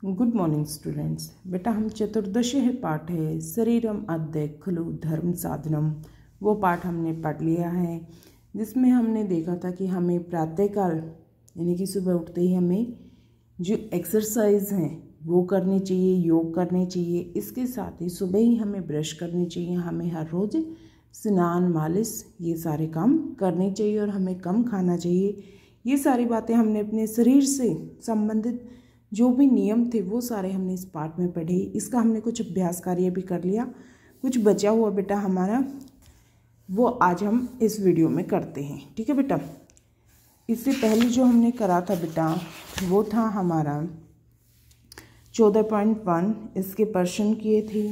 Good morning students. बेटा हम चतुर्दशी है पाठ है शरीरम अद्य खलु धर्म साधनम, वो पाठ हमने पढ़ लिया है, जिसमें हमने देखा था कि हमें प्रातःकाल यानी कि सुबह उठते ही हमें जो एक्सरसाइज हैं वो करनी चाहिए, योग करने चाहिए। इसके साथ ही सुबह ही हमें ब्रश करनी चाहिए, हमें हर रोज़ स्नान मालिश ये सारे काम करने चाहिए और हमें कम खाना चाहिए। ये सारी बातें हमने अपने शरीर से संबंधित जो भी नियम थे वो सारे हमने इस पाठ में पढ़े। इसका हमने कुछ अभ्यास कार्य भी कर लिया, कुछ बचा हुआ बेटा हमारा वो आज हम इस वीडियो में करते हैं। ठीक है बेटा, इससे पहले जो हमने करा था बेटा वो था हमारा 14.1, इसके प्रश्न किए थे,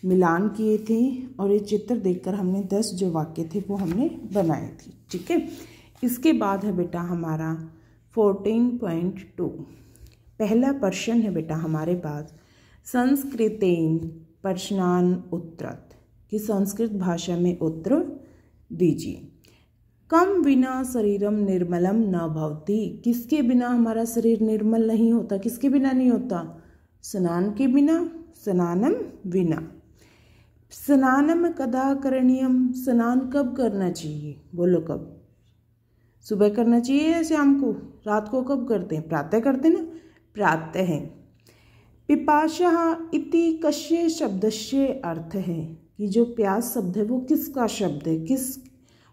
मिलान किए थे और ये चित्र देखकर हमने 10 जो वाक्य थे वो हमने बनाए थे। ठीक है, इसके बाद है बेटा हमारा 14.2, पहला प्रश्न है बेटा हमारे पास संस्कृतेन प्रश्नान उत्तरत, कि संस्कृत भाषा में उत्तर दीजिए। कम बिना शरीरम निर्मलम न भवति, किसके बिना हमारा शरीर निर्मल नहीं होता, किसके बिना नहीं होता, स्नान के बिना, स्नानम बिना। स्नानम कदा करणीयम, स्नान कब करना चाहिए, बोलो कब, सुबह करना चाहिए या शाम को, रात को कब करते हैं, प्रातः करते हैं ना, प्रातः है। पिपाशा इति कस्य शब्दस्य अर्थ है, कि जो प्यास शब्द है वो किसका शब्द है,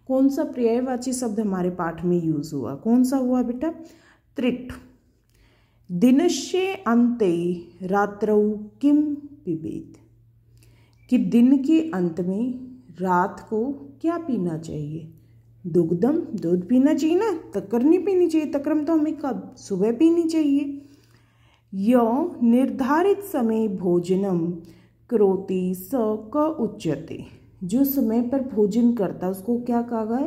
कौन सा पर्यायवाची शब्द हमारे पाठ में यूज हुआ, कौन सा हुआ बेटा, त्रिठ। दिनस्य अन्ते रात्रौ किम पिबेत, कि दिन के अंत में रात को क्या पीना चाहिए, दुग्धम, दूध पीना चाहिए ना, तक्कर नहीं पीनी चाहिए, तक्रम तो हमें कब, सुबह पीनी चाहिए। यो निर्धारित समय भोजनम करोति स क उच्यते, जो समय पर भोजन करता है उसको क्या कहा गया,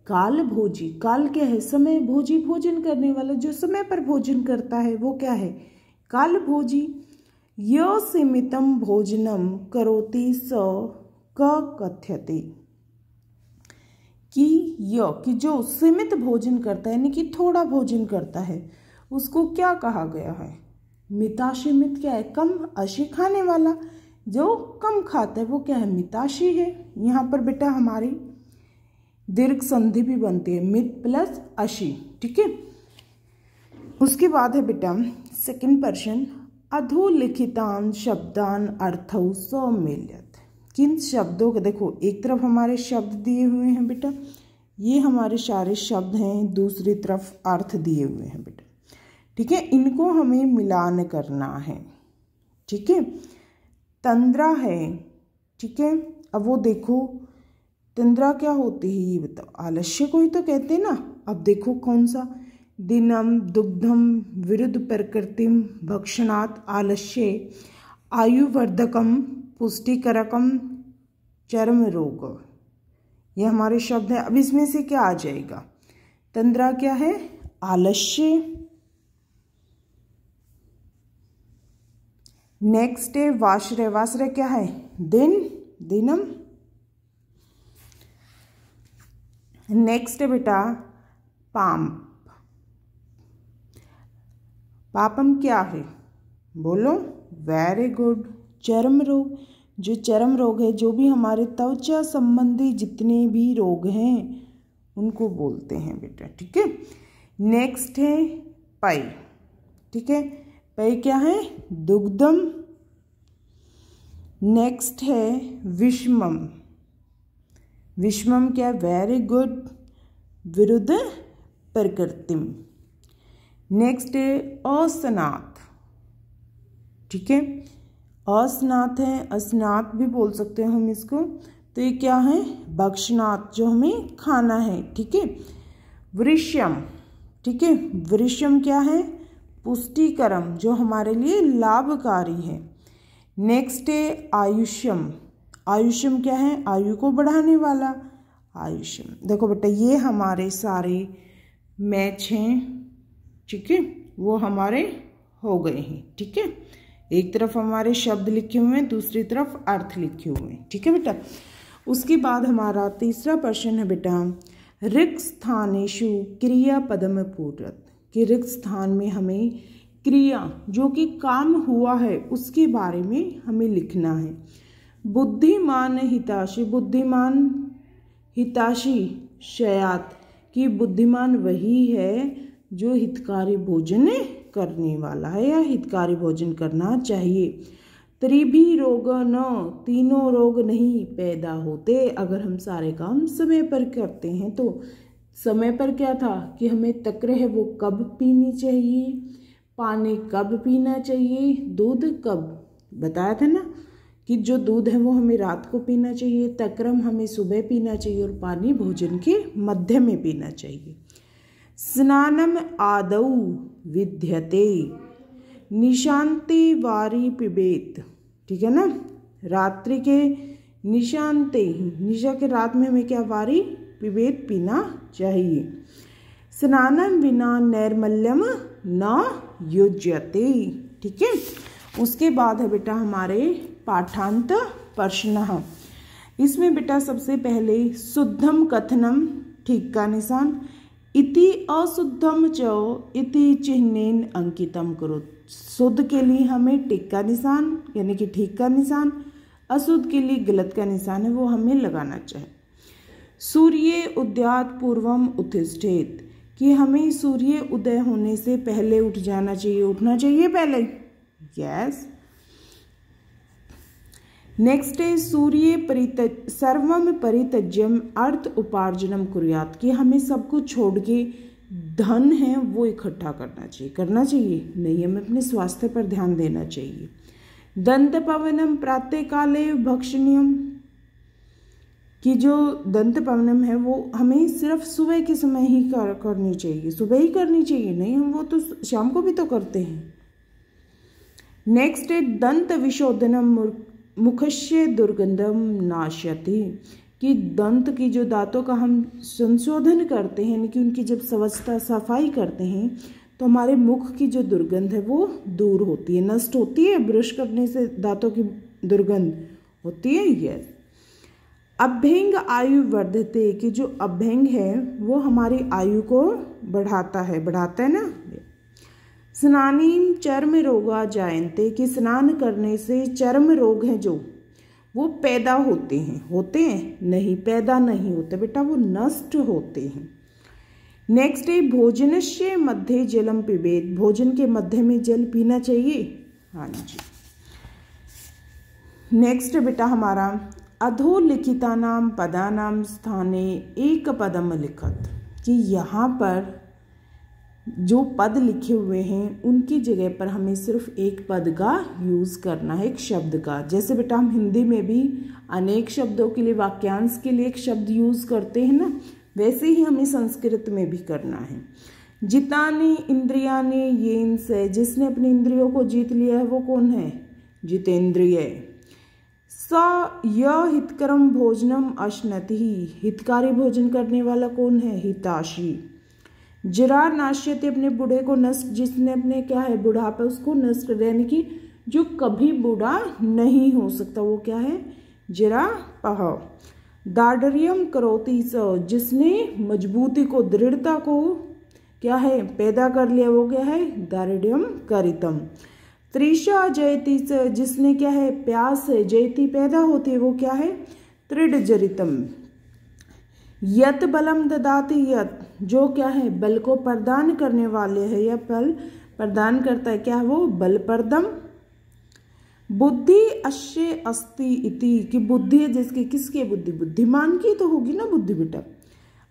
काल भोजी। काल क्या है, समय भोजी, भोजन करने वाला, जो समय पर भोजन करता है वो क्या है, काल भोजी। यो सीमितम भोजनम करोति स क कथ्यते, कि यो, कि जो सीमित भोजन करता है यानी कि थोड़ा भोजन करता है उसको क्या कहा गया है, मिताशीमित। क्या है, कम अशी खाने वाला, जो कम खाता है वो क्या है, मिताशी है। यहाँ पर बेटा हमारी दीर्घ संधि भी बनती है, मित प्लस अशी। ठीक है, उसके बाद है बेटा सेकंड प्रश्न, अधोलिखितान शब्दान अर्थौ सम्मिल्यत, किन शब्दों को, देखो एक तरफ हमारे शब्द दिए हुए हैं बेटा, ये हमारे सारे शब्द हैं, दूसरी तरफ अर्थ दिए हुए हैं बेटा। ठीक है, इनको हमें मिलान करना है। ठीक है, तंद्रा है। ठीक है, अब वो देखो तंद्रा क्या होती है ये बताओ, आलस्य को ही तो कहते हैं ना। अब देखो कौन सा, दिनम दुग्धम विरुद्ध प्रकृतिम भक्षणात् आलस्य आयुवर्धकम पुष्टिकरकम चर्म रोग, ये हमारे शब्द है। अब इसमें से क्या आ जाएगा, तंद्रा क्या है, आलस्य। नेक्स्ट है वाश्रय, वाश्रय क्या है, दिन, दिनम। नेक्स्ट है बेटा पाम, पापम क्या है, बोलो, वेरी गुड, चर्म रोग। जो चर्म रोग है, जो भी हमारे त्वचा संबंधी जितने भी रोग हैं उनको बोलते हैं बेटा। ठीक है, नेक्स्ट है पय। ठीक है, पय क्या है, दुग्धम। नेक्स्ट है विषमम, विषमम क्या, वेरी गुड, विरुद्ध प्रकृतिम। नेक्स्ट है अस्नात। ठीक है, अस्नात है, अस्नात भी बोल सकते हैं हम इसको, तो ये क्या है, भक्षणात, जो हमें खाना है। ठीक है, वृष्यम। ठीक है, वृष्यम क्या है, पुष्टिकरम, जो हमारे लिए लाभकारी है। नेक्स्ट है आयुष्यम, आयुष्यम क्या है, आयु को बढ़ाने वाला, आयुष्यम। देखो बेटा ये हमारे सारे मैच हैं। ठीक है, वो हमारे हो गए हैं। ठीक है, एक तरफ हमारे शब्द लिखे हुए हैं, दूसरी तरफ अर्थ लिखे हुए हैं। ठीक है बेटा, उसके बाद हमारा तीसरा प्रश्न है बेटा रिक्त स्थानेषु क्रियापदम पूरत, कि रिक्त स्थान में हमें क्रिया जो कि काम हुआ है उसके बारे में हमें लिखना है। बुद्धिमान हिताशी, बुद्धिमान हिताशी शयात कि बुद्धिमान वही है जो हितकारी भोजन करने वाला है या हितकारी भोजन करना चाहिए। त्रिभी रोग न, तीनों रोग नहीं पैदा होते अगर हम सारे काम समय पर करते हैं। तो समय पर क्या था कि हमें तक्र है वो कब पीनी चाहिए, पानी कब पीना चाहिए, दूध कब, बताया था ना कि जो दूध है वो हमें रात को पीना चाहिए, तक्रम हमें सुबह पीना चाहिए और पानी भोजन के मध्य में पीना चाहिए। स्नानम आदौ विद्यते निशांते वारी पिबेत, ठीक है ना, रात्रि के निशांते, निशा के रात में हमें क्या वारी पिबेत पीना चाहिए। स्नानम विना नैर्मल्यम न युज्यते, ठीक है। उसके बाद है बेटा हमारे पाठांत प्रश्न। इसमें बेटा सबसे पहले शुद्धम कथनम, ठीक का निशान, इति अशुद्धम च इति चिह्नेन अंकितम करो। शुद्ध के लिए हमें टिक का निशान यानी कि ठीक का निशान, अशुद्ध के लिए गलत का निशान है वो हमें लगाना चाहिए। सूर्य उदयात पूर्वम उत्तिष्ठेत कि हमें सूर्य उदय होने से पहले उठ जाना चाहिए, उठना चाहिए पहले, यस। नेक्स्ट है सूर्य सर्वम परित्यज्यम अर्थ उपार्जनम कुर्यात कि हमें सब कुछ छोड़ के धन है वो इकट्ठा करना चाहिए, करना चाहिए नहीं, हमें अपने स्वास्थ्य पर ध्यान देना चाहिए। दंत पवनम प्रातः काले भक्षणीयम कि जो दंत पवनम है वो हमें सिर्फ सुबह के समय ही करनी चाहिए, सुबह ही करनी चाहिए, नहीं हम वो तो शाम को भी तो करते हैं। नेक्स्ट है दंत विशोधनम मुखस्य दुर्गंधम नाश्यति कि दंत की जो दांतों का हम संशोधन करते हैं यानी कि उनकी जब स्वच्छता सफाई करते हैं तो हमारे मुख की जो दुर्गंध है वो दूर होती है, नष्ट होती है, ब्रश करने से दांतों की दुर्गंध होती है, यस। अभ्यंग आयु वर्धते कि जो अभ्यंग है वो हमारी आयु को बढ़ाता है ना। स्नानीम चर्म रोगा जायन्ते कि स्नान करने से चर्म रोग हैं जो वो पैदा होते हैं नहीं, पैदा नहीं होते बेटा, वो नष्ट होते हैं। नेक्स्ट है भोजनस्य मध्य जलम पिबेत, भोजन के मध्य में जल पीना चाहिए, हाँ जी। नेक्स्ट बेटा हमारा अधोलिखितानाम पदानाम स्थाने एक पदम लिखत कि यहाँ पर जो पद लिखे हुए हैं उनकी जगह पर हमें सिर्फ एक पद का यूज़ करना है, एक शब्द का। जैसे बेटा हम हिंदी में भी अनेक शब्दों के लिए, वाक्यांश के लिए एक शब्द यूज़ करते हैं ना, वैसे ही हमें संस्कृत में भी करना है। जिताने इंद्रियाने येन से, जिसने अपनी इंद्रियों को जीत लिया है वो कौन है, जितेंद्रिय। स यह हितकरम भोजनम अश्नति, हितकारी भोजन करने वाला कौन है, हिताशी। जरा नाश्यते, अपने बूढ़े को नष्ट, जिसने अपने क्या है बुढ़ापा उसको नष्ट कर, यानी कि जो कभी बूढ़ा नहीं हो सकता वो क्या है, जरा पह। दार्ढर्यम करोति स, जिसने मजबूती को, दृढ़ता को क्या है पैदा कर लिया वो क्या है, दार्ढ्यम करितम। तृषा जयति स, जिसने क्या है प्यास है, जयति पैदा होती है वो क्या है, तृढ़ जरितम। यत बलम ददाति यत, जो क्या है बल को प्रदान करने वाले है या बल प्रदान करता है, क्या वो बलप्रदम। बुद्धि अश्य अस्ति इति कि बुद्धि है जिसकी, किसकी बुद्धि, बुद्धिमान की तो होगी ना बुद्धि बेटा।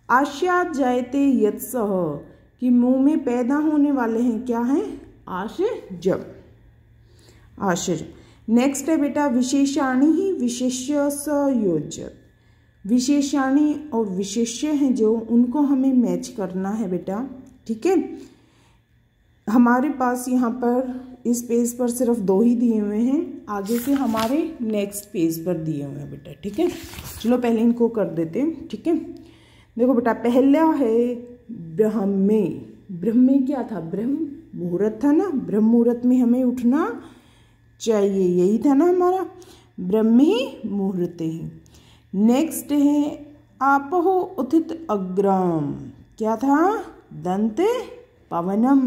आश्यात जायते यत्सह कि मुंह में पैदा होने वाले हैं क्या है, आश्चर्य, आश्चर्य। नेक्स्ट है बेटा विशेषाणी ही विशेष्य संयोज्य, विशेषाणी और विशेष्य हैं जो उनको हमें मैच करना है बेटा, ठीक है। हमारे पास यहाँ पर इस पेज पर सिर्फ 2 ही दिए हुए हैं, आगे से हमारे नेक्स्ट पेज पर दिए हुए हैं बेटा, ठीक है। चलो पहले इनको कर देते हैं, ठीक है। देखो बेटा पहला है ब्रह्मे, ब्रह्मे क्या था, ब्रह्म मुहूर्त था ना, ब्रह्म मुहूर्त में हमें उठना चाहिए, यही था ना हमारा, ब्रह्मे मुहूर्ते ही। नेक्स्ट है आपहो उत्थित अग्रम, क्या था, दंत पवनम,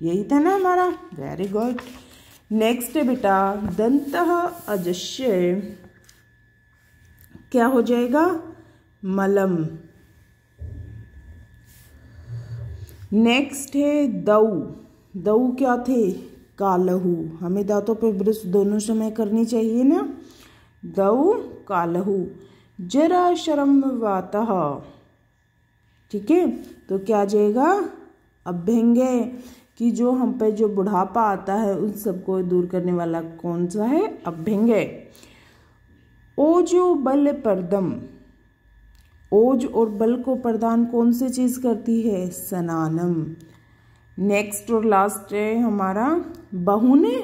यही था ना हमारा, वेरी गुड। नेक्स्ट है बेटा दंतः अजस्य, क्या हो जाएगा, मलम। नेक्स्ट है दऊ, दऊ क्या थे, कालहू। हमें दांतों पर ब्रश दोनों समय करनी चाहिए ना, दऊ कालहू। जरा शरम वातः, ठीक है, तो क्या आ जाएगा, अभ्यंगय, कि जो हम पे जो बुढ़ापा आता है उन सबको दूर करने वाला कौन सा है, अभ्यंगय। ओजो बल प्रदम, ओज और बल को प्रदान कौन सी चीज करती है, स्नानम। नेक्स्ट और लास्ट है हमारा बहुने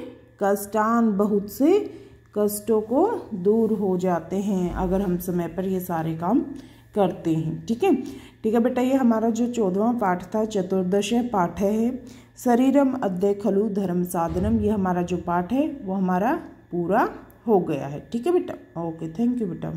कष्टान, बहुत से कष्टों को दूर हो जाते हैं अगर हम समय पर ये सारे काम करते हैं। ठीक है, ठीक है बेटा, ये हमारा जो 14वां पाठ था, चतुर्दश पाठ है, शरीरम अद्य खलु धर्म साधनम, ये हमारा जो पाठ है वो हमारा पूरा हो गया है। ठीक है बेटा, ओके, थैंक यू बेटा।